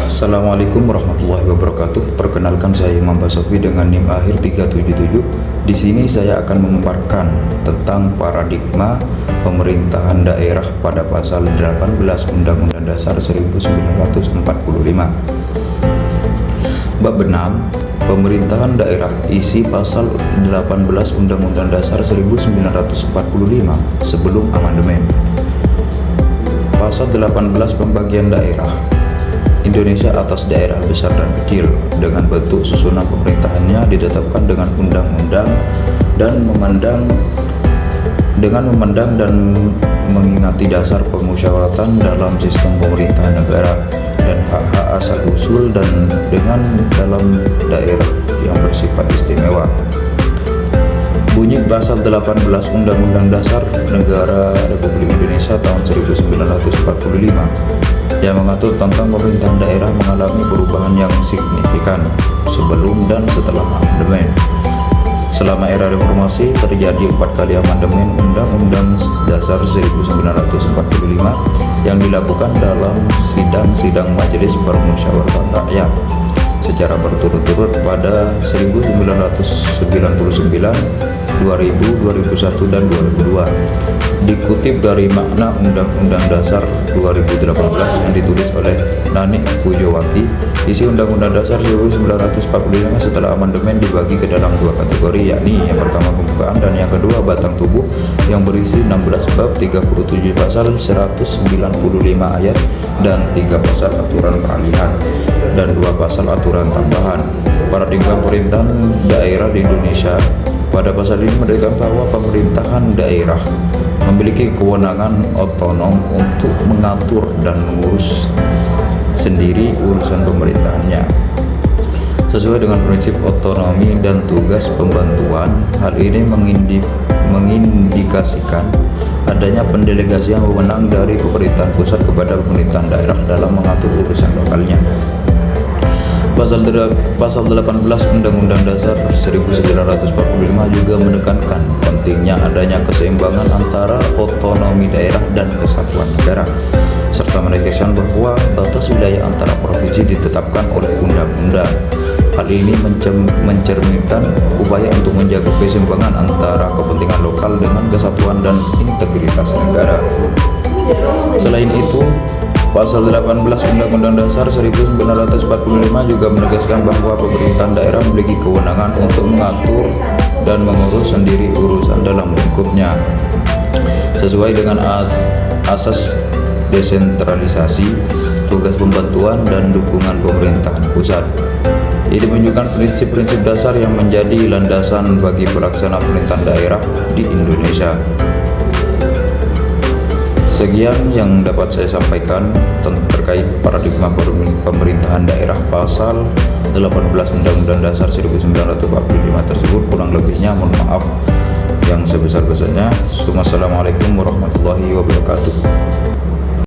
Assalamualaikum warahmatullahi wabarakatuh. Perkenalkan, saya Imam Basofi dengan NIM akhir 377. Di sini saya akan memaparkan tentang paradigma pemerintahan daerah pada pasal 18 Undang-Undang Dasar 1945. Bab 6, pemerintahan daerah, isi pasal 18 Undang-Undang Dasar 1945 sebelum amandemen. Pasal 18, pembagian daerah. Indonesia atas daerah besar dan kecil dengan bentuk susunan pemerintahannya ditetapkan dengan undang-undang dan memandang dan mengingati dasar pemusyawaratan dalam sistem pemerintahan negara dan hak-hak asal usul dan dengan dalam daerah yang bersifat istimewa. Bunyi pasal 18 Undang-Undang Dasar Negara Republik Indonesia tahun 1945 yang mengatur tentang pemerintahan daerah mengalami perubahan yang signifikan sebelum dan setelah amandemen. Selama era reformasi terjadi 4 kali amandemen Undang-Undang Dasar 1945 yang dilakukan dalam sidang-sidang Majelis Permusyawaratan Rakyat secara berturut-turut pada 1999, 2000, 2001, dan 2002. Dikutip dari makna Undang-Undang Dasar 2018 yang ditulis oleh Nani Pujowati, isi Undang-Undang Dasar 1945 setelah amandemen dibagi ke dalam 2 kategori, yakni yang pertama pembukaan dan yang kedua batang tubuh, yang berisi 16 bab, 37 pasal, 195 ayat, dan 3 pasal aturan peralihan dan 2 pasal aturan tambahan. Paradigma pemerintahan daerah di Indonesia pada pasal ini menekankan bahwa pemerintahan daerah memiliki kewenangan otonom untuk mengatur dan mengurus sendiri urusan pemerintahannya. Sesuai dengan prinsip otonomi dan tugas pembantuan, hal ini mengindikasikan adanya pendelegasian wewenang dari pemerintahan pusat kepada pemerintahan daerah dalam mengatur urusan lokalnya. Pasal 18 Undang-Undang Dasar 1945 juga menekankan pentingnya adanya keseimbangan antara otonomi daerah dan kesatuan negara, serta menegaskan bahwa batas wilayah antara provinsi ditetapkan oleh undang-undang. Hal ini mencerminkan upaya untuk menjaga keseimbangan antara kepentingan lokal dengan kesatuan dan integritas negara. Selain itu, Pasal 18 Undang-Undang Dasar 1945 juga menegaskan bahwa pemerintahan daerah memiliki kewenangan untuk mengatur dan mengurus sendiri urusan dalam lingkupnya sesuai dengan asas desentralisasi, tugas pembantuan dan dukungan pemerintahan pusat. Ini menunjukkan prinsip-prinsip dasar yang menjadi landasan bagi pelaksana pemerintahan daerah di Indonesia. Sekian yang dapat saya sampaikan terkait paradigma pemerintahan daerah pasal 18 Undang-Undang Dasar 1945 tersebut. Kurang lebihnya mohon maaf yang sebesar-besarnya. Wassalamualaikum warahmatullahi wabarakatuh.